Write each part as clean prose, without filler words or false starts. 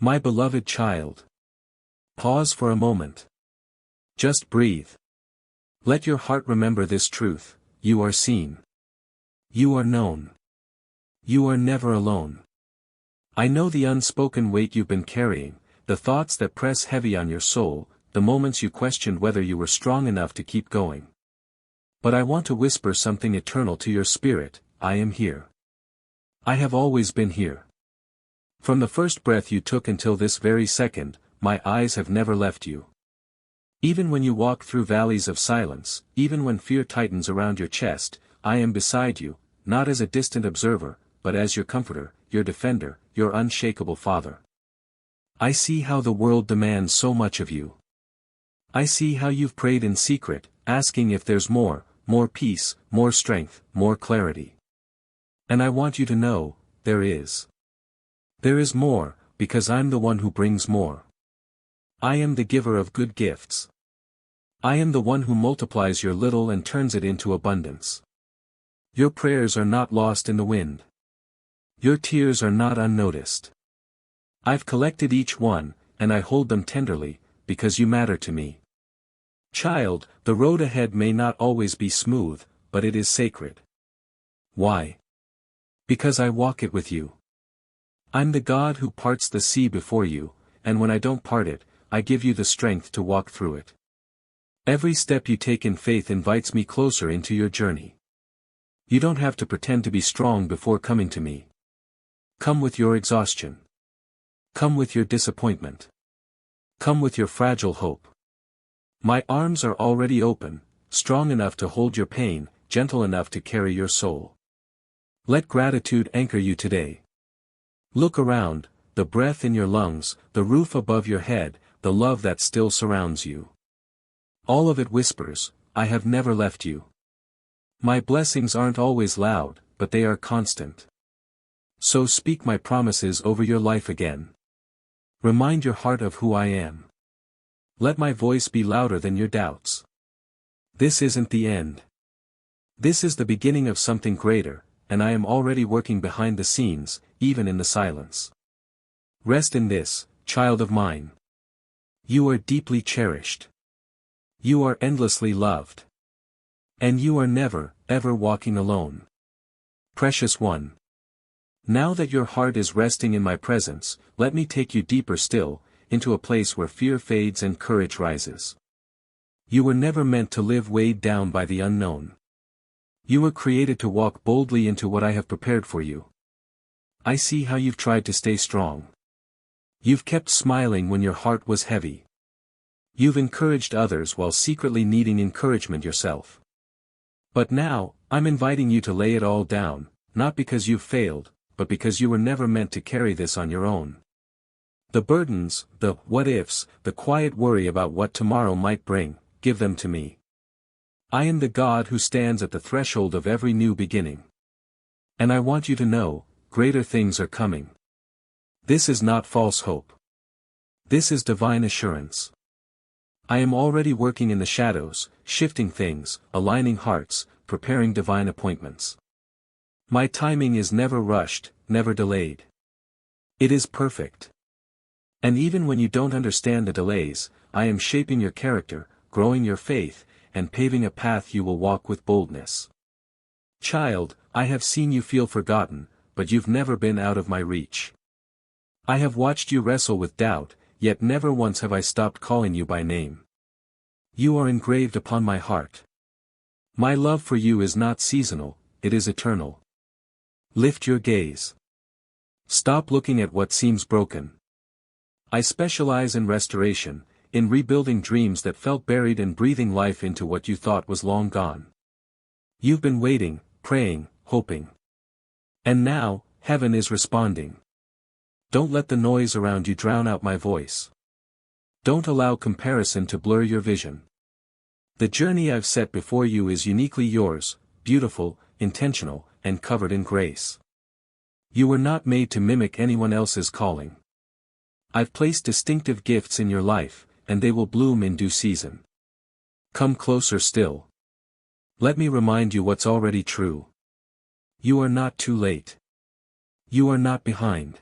My beloved child. Pause for a moment. Just breathe. Let your heart remember this truth: you are seen. You are known. You are never alone. I know the unspoken weight you've been carrying, the thoughts that press heavy on your soul, the moments you questioned whether you were strong enough to keep going. But I want to whisper something eternal to your spirit: I am here. I have always been here. From the first breath you took until this very second, my eyes have never left you. Even when you walk through valleys of silence, even when fear tightens around your chest, I am beside you, not as a distant observer, but as your comforter, your defender, your unshakable father. I see how the world demands so much of you. I see how you've prayed in secret, asking if there's more peace, more strength, more clarity. And I want you to know, there is. There is more, because I'm the one who brings more. I am the giver of good gifts. I am the one who multiplies your little and turns it into abundance. Your prayers are not lost in the wind. Your tears are not unnoticed. I've collected each one, and I hold them tenderly, because you matter to me. Child, the road ahead may not always be smooth, but it is sacred. Why? Because I walk it with you. I'm the God who parts the sea before you, and when I don't part it, I give you the strength to walk through it. Every step you take in faith invites me closer into your journey. You don't have to pretend to be strong before coming to me. Come with your exhaustion. Come with your disappointment. Come with your fragile hope. My arms are already open, strong enough to hold your pain, gentle enough to carry your soul. Let gratitude anchor you today. Look around, the breath in your lungs, the roof above your head, the love that still surrounds you. All of it whispers, I have never left you. My blessings aren't always loud, but they are constant. So speak my promises over your life again. Remind your heart of who I am. Let my voice be louder than your doubts. This isn't the end. This is the beginning of something greater, and I am already working behind the scenes, even in the silence. Rest in this, child of mine. You are deeply cherished. You are endlessly loved. And you are never, ever walking alone. Precious one. Now that your heart is resting in my presence, let me take you deeper still, into a place where fear fades and courage rises. You were never meant to live weighed down by the unknown. You were created to walk boldly into what I have prepared for you. I see how you've tried to stay strong. You've kept smiling when your heart was heavy. You've encouraged others while secretly needing encouragement yourself. But now, I'm inviting you to lay it all down, not because you've failed, but because you were never meant to carry this on your own. The burdens, the what-ifs, the quiet worry about what tomorrow might bring, give them to me. I am the God who stands at the threshold of every new beginning. And I want you to know, greater things are coming. This is not false hope. This is divine assurance. I am already working in the shadows, shifting things, aligning hearts, preparing divine appointments. My timing is never rushed, never delayed. It is perfect. And even when you don't understand the delays, I am shaping your character, growing your faith, and paving a path you will walk with boldness. Child, I have seen you feel forgotten, but you've never been out of my reach. I have watched you wrestle with doubt, yet never once have I stopped calling you by name. You are engraved upon my heart. My love for you is not seasonal, it is eternal. Lift your gaze. Stop looking at what seems broken. I specialize in restoration, in rebuilding dreams that felt buried and breathing life into what you thought was long gone. You've been waiting, praying, hoping. And now, heaven is responding. Don't let the noise around you drown out my voice. Don't allow comparison to blur your vision. The journey I've set before you is uniquely yours, beautiful, intentional, and covered in grace. You were not made to mimic anyone else's calling. I've placed distinctive gifts in your life, and they will bloom in due season. Come closer still. Let me remind you what's already true. You are not too late. You are not behind.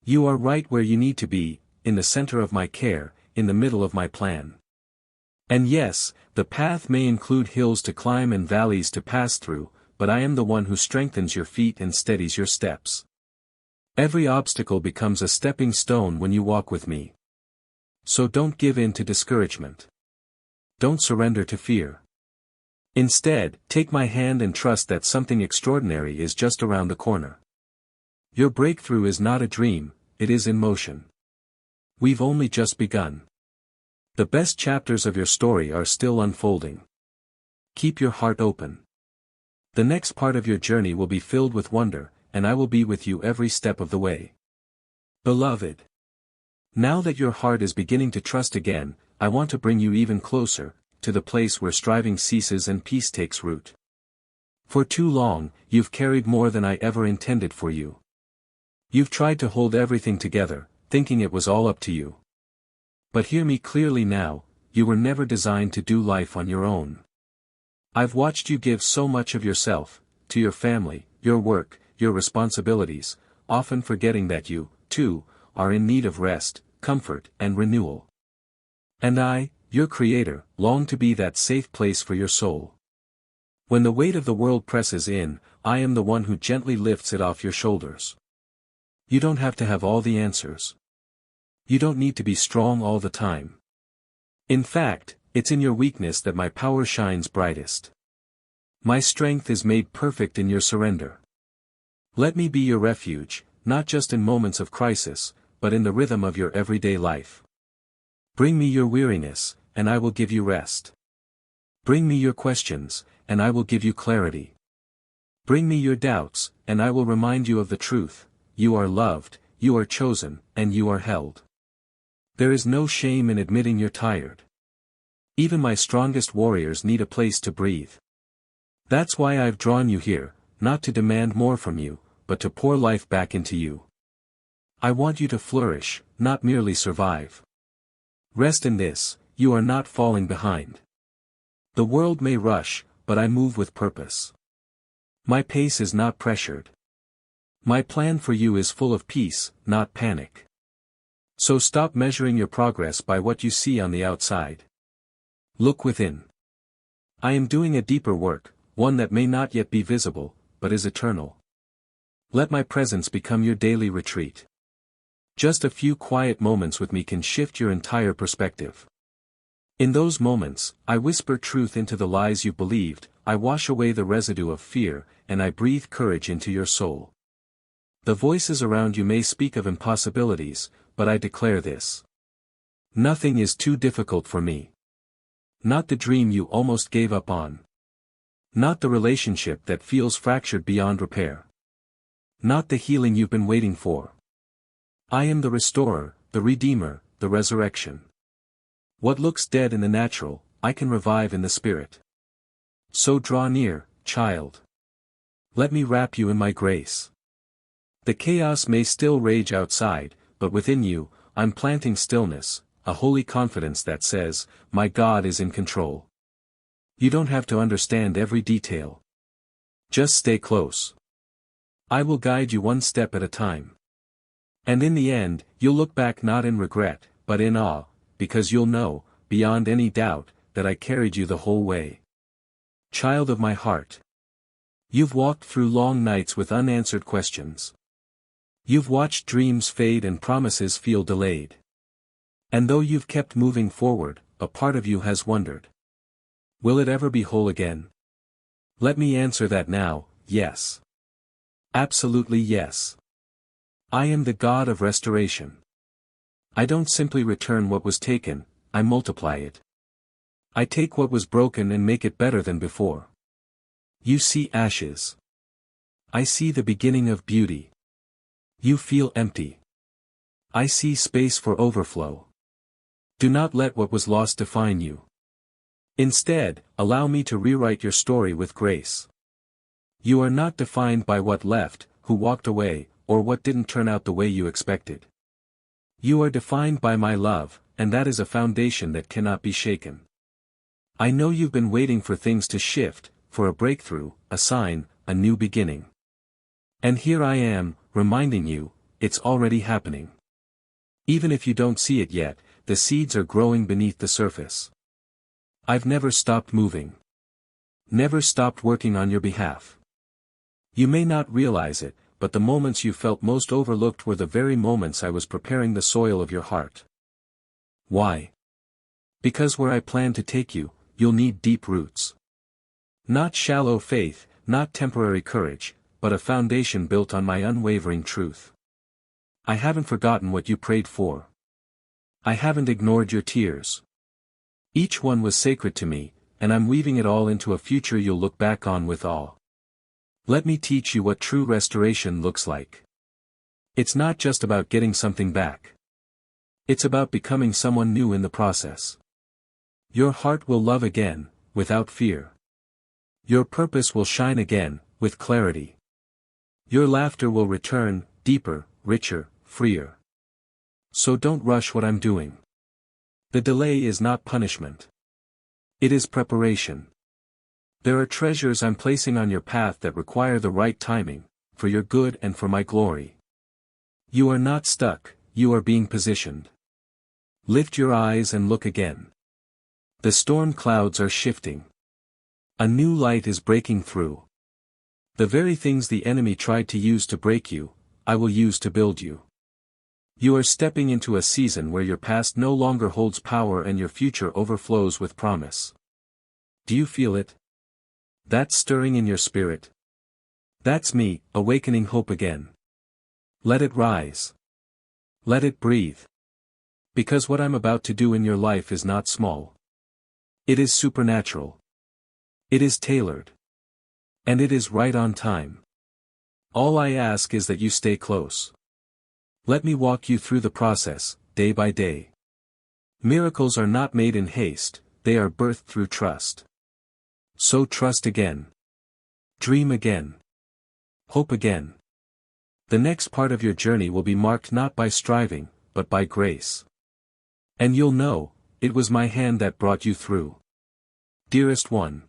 You are right where you need to be, in the center of my care, in the middle of my plan. And yes, the path may include hills to climb and valleys to pass through, but I am the one who strengthens your feet and steadies your steps. Every obstacle becomes a stepping stone when you walk with me. So don't give in to discouragement. Don't surrender to fear. Instead, take my hand and trust that something extraordinary is just around the corner. Your breakthrough is not a dream, it is in motion. We've only just begun. The best chapters of your story are still unfolding. Keep your heart open. The next part of your journey will be filled with wonder, and I will be with you every step of the way. Beloved. Now that your heart is beginning to trust again, I want to bring you even closer, to the place where striving ceases and peace takes root. For too long, you've carried more than I ever intended for you. You've tried to hold everything together, thinking it was all up to you. But hear me clearly now, you were never designed to do life on your own. I've watched you give so much of yourself, to your family, your work, your responsibilities, often forgetting that you, too, are in need of rest, comfort, and renewal. And I, your Creator, long to be that safe place for your soul. When the weight of the world presses in, I am the one who gently lifts it off your shoulders. You don't have to have all the answers. You don't need to be strong all the time. In fact, it's in your weakness that my power shines brightest. My strength is made perfect in your surrender. Let me be your refuge, not just in moments of crisis, but in the rhythm of your everyday life. Bring me your weariness, and I will give you rest. Bring me your questions, and I will give you clarity. Bring me your doubts, and I will remind you of the truth: you are loved, you are chosen, and you are held. There is no shame in admitting you're tired. Even my strongest warriors need a place to breathe. That's why I've drawn you here, not to demand more from you, but to pour life back into you. I want you to flourish, not merely survive. Rest in this: you are not falling behind. The world may rush, but I move with purpose. My pace is not pressured. My plan for you is full of peace, not panic. So stop measuring your progress by what you see on the outside. Look within. I am doing a deeper work, one that may not yet be visible, but is eternal. Let my presence become your daily retreat. Just a few quiet moments with me can shift your entire perspective. In those moments, I whisper truth into the lies you believed, I wash away the residue of fear, and I breathe courage into your soul. The voices around you may speak of impossibilities, but I declare this: nothing is too difficult for me. Not the dream you almost gave up on. Not the relationship that feels fractured beyond repair. Not the healing you've been waiting for. I am the restorer, the redeemer, the resurrection. What looks dead in the natural, I can revive in the spirit. So draw near, child. Let me wrap you in my grace. The chaos may still rage outside, but within you, I'm planting stillness, a holy confidence that says, my God is in control. You don't have to understand every detail. Just stay close. I will guide you one step at a time. And in the end, you'll look back not in regret, but in awe, because you'll know, beyond any doubt, that I carried you the whole way. Child of my heart. You've walked through long nights with unanswered questions. You've watched dreams fade and promises feel delayed. And though you've kept moving forward, a part of you has wondered. Will it ever be whole again? Let me answer that now: yes. Absolutely yes. I am the God of restoration. I don't simply return what was taken, I multiply it. I take what was broken and make it better than before. You see ashes. I see the beginning of beauty. You feel empty. I see space for overflow. Do not let what was lost define you. Instead, allow me to rewrite your story with grace. You are not defined by what left, who walked away, or what didn't turn out the way you expected. You are defined by my love, and that is a foundation that cannot be shaken. I know you've been waiting for things to shift, for a breakthrough, a sign, a new beginning. And here I am, reminding you, it's already happening. Even if you don't see it yet, the seeds are growing beneath the surface. I've never stopped moving. Never stopped working on your behalf. You may not realize it, but the moments you felt most overlooked were the very moments I was preparing the soil of your heart. Why? Because where I plan to take you, you'll need deep roots. Not shallow faith, not temporary courage, but a foundation built on my unwavering truth. I haven't forgotten what you prayed for. I haven't ignored your tears. Each one was sacred to me, and I'm weaving it all into a future you'll look back on with awe. Let me teach you what true restoration looks like. It's not just about getting something back. It's about becoming someone new in the process. Your heart will love again, without fear. Your purpose will shine again, with clarity. Your laughter will return, deeper, richer, freer. So don't rush what I'm doing. The delay is not punishment. It is preparation. There are treasures I'm placing on your path that require the right timing, for your good and for my glory. You are not stuck, you are being positioned. Lift your eyes and look again. The storm clouds are shifting. A new light is breaking through. The very things the enemy tried to use to break you, I will use to build you. You are stepping into a season where your past no longer holds power and your future overflows with promise. Do you feel it? That stirring in your spirit? That's me, awakening hope again. Let it rise. Let it breathe. Because what I'm about to do in your life is not small. It is supernatural. It is tailored. And it is right on time. All I ask is that you stay close. Let me walk you through the process, day by day. Miracles are not made in haste, they are birthed through trust. So trust again. Dream again. Hope again. The next part of your journey will be marked not by striving, but by grace. And you'll know, it was my hand that brought you through. Dearest one.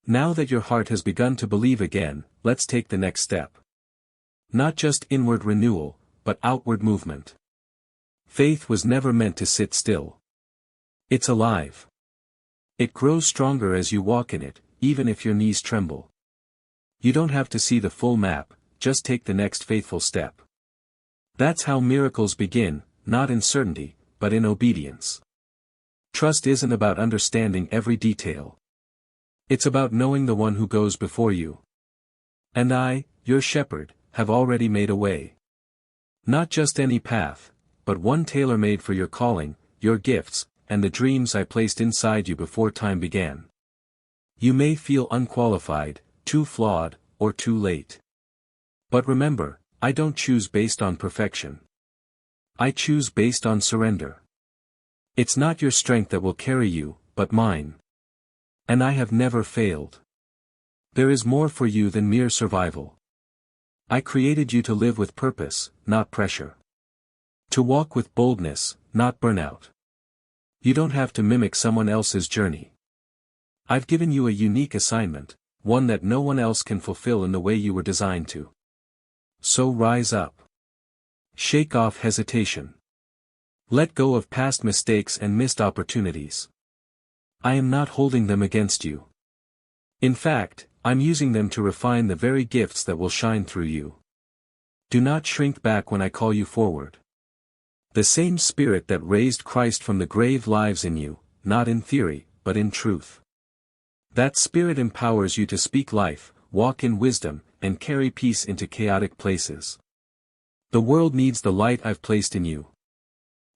Now that your heart has begun to believe again, let's take the next step. Not just inward renewal, but outward movement. Faith was never meant to sit still. It's alive. It grows stronger as you walk in it, even if your knees tremble. You don't have to see the full map, just take the next faithful step. That's how miracles begin, not in certainty, but in obedience. Trust isn't about understanding every detail. It's about knowing the one who goes before you. And I, your shepherd, have already made a way. Not just any path, but one tailor-made for your calling, your gifts, and the dreams I placed inside you before time began. You may feel unqualified, too flawed, or too late. But remember, I don't choose based on perfection. I choose based on surrender. It's not your strength that will carry you, but mine. And I have never failed. There is more for you than mere survival. I created you to live with purpose, not pressure. To walk with boldness, not burnout. You don't have to mimic someone else's journey. I've given you a unique assignment, one that no one else can fulfill in the way you were designed to. So rise up. Shake off hesitation. Let go of past mistakes and missed opportunities. I am not holding them against you. In fact, I'm using them to refine the very gifts that will shine through you. Do not shrink back when I call you forward. The same spirit that raised Christ from the grave lives in you, not in theory, but in truth. That spirit empowers you to speak life, walk in wisdom, and carry peace into chaotic places. The world needs the light I've placed in you.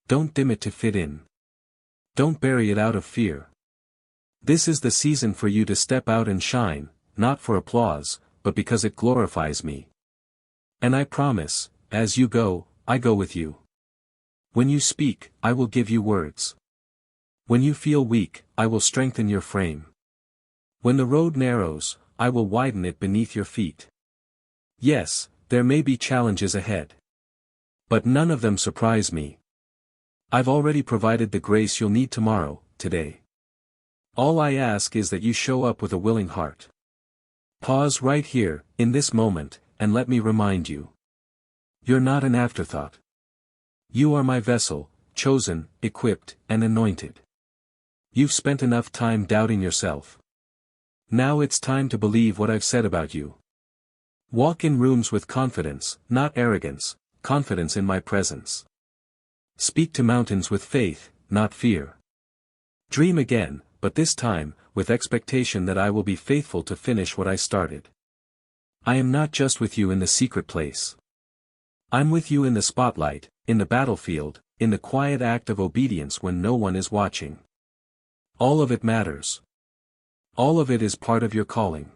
Don't dim it to fit in. Don't bury it out of fear. This is the season for you to step out and shine, not for applause, but because it glorifies me. And I promise, as you go, I go with you. When you speak, I will give you words. When you feel weak, I will strengthen your frame. When the road narrows, I will widen it beneath your feet. Yes, there may be challenges ahead. But none of them surprise me. I've already provided the grace you'll need tomorrow, today. All I ask is that you show up with a willing heart. Pause right here, in this moment, and let me remind you. You're not an afterthought. You are my vessel, chosen, equipped, and anointed. You've spent enough time doubting yourself. Now it's time to believe what I've said about you. Walk in rooms with confidence, not arrogance, confidence in my presence. Speak to mountains with faith, not fear. Dream again, but this time, with expectation that I will be faithful to finish what I started. I am not just with you in the secret place. I'm with you in the spotlight, in the battlefield, in the quiet act of obedience when no one is watching. All of it matters. All of it is part of your calling.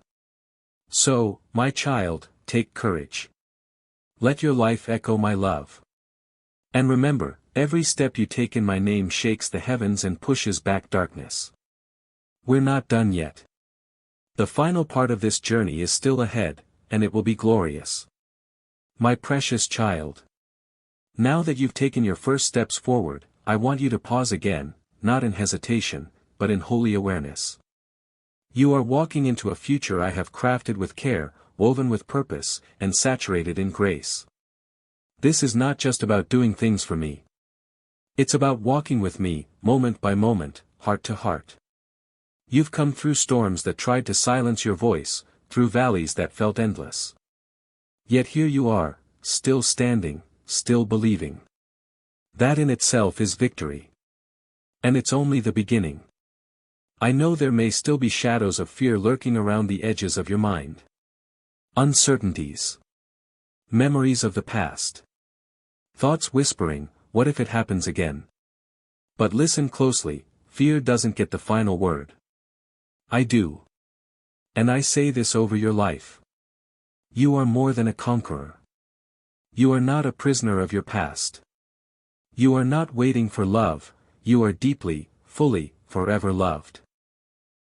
So, my child, take courage. Let your life echo my love. And remember, every step you take in my name shakes the heavens and pushes back darkness. We're not done yet. The final part of this journey is still ahead, and it will be glorious. My precious child. Now that you've taken your first steps forward, I want you to pause again, not in hesitation, but in holy awareness. You are walking into a future I have crafted with care, woven with purpose, and saturated in grace. This is not just about doing things for me. It's about walking with me, moment by moment, heart to heart. You've come through storms that tried to silence your voice, through valleys that felt endless. Yet here you are, still standing, still believing. That in itself is victory. And it's only the beginning. I know there may still be shadows of fear lurking around the edges of your mind. Uncertainties. Memories of the past. Thoughts whispering, what if it happens again? But listen closely, fear doesn't get the final word. I do. And I say this over your life. You are more than a conqueror. You are not a prisoner of your past. You are not waiting for love, you are deeply, fully, forever loved.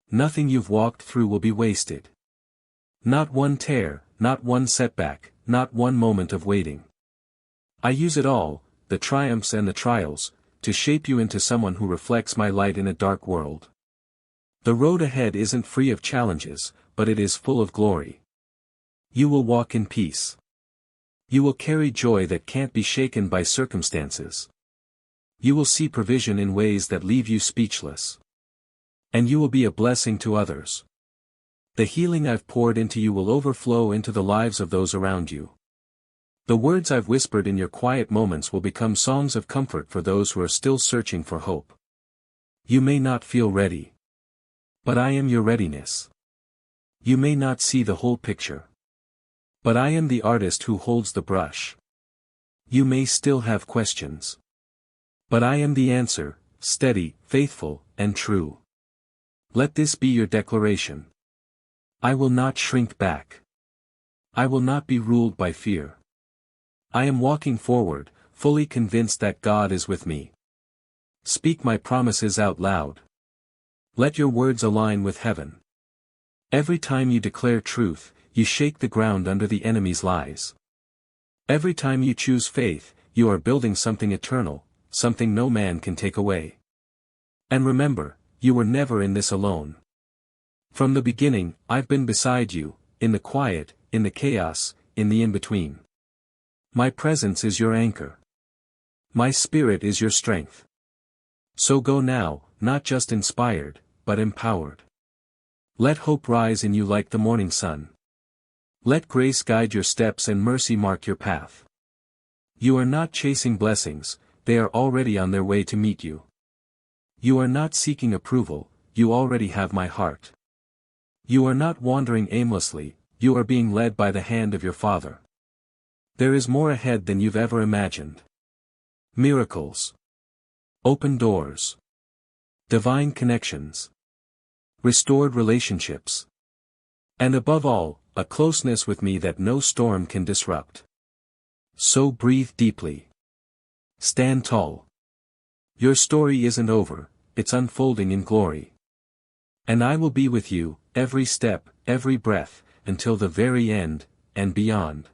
Nothing you've walked through will be wasted. Not one tear, not one setback, not one moment of waiting. I use it all, the triumphs and the trials, to shape you into someone who reflects my light in a dark world. The road ahead isn't free of challenges, but it is full of glory. You will walk in peace. You will carry joy that can't be shaken by circumstances. You will see provision in ways that leave you speechless. And you will be a blessing to others. The healing I've poured into you will overflow into the lives of those around you. The words I've whispered in your quiet moments will become songs of comfort for those who are still searching for hope. You may not feel ready. But I am your readiness. You may not see the whole picture. But I am the artist who holds the brush. You may still have questions. But I am the answer, steady, faithful, and true. Let this be your declaration. I will not shrink back. I will not be ruled by fear. I am walking forward, fully convinced that God is with me. Speak my promises out loud. Let your words align with heaven. Every time you declare truth, you shake the ground under the enemy's lies. Every time you choose faith, you are building something eternal, something no man can take away. And remember, you were never in this alone. From the beginning, I've been beside you, in the quiet, in the chaos, in the in-between. My presence is your anchor. My spirit is your strength. So go now, not just inspired, but empowered. Let hope rise in you like the morning sun. Let grace guide your steps and mercy mark your path. You are not chasing blessings, they are already on their way to meet you. You are not seeking approval, you already have my heart. You are not wandering aimlessly, you are being led by the hand of your Father. There is more ahead than you've ever imagined. Miracles. Open doors. Divine connections. Restored relationships. And above all, a closeness with me that no storm can disrupt. So breathe deeply. Stand tall. Your story isn't over, it's unfolding in glory. And I will be with you, every step, every breath, until the very end, and beyond.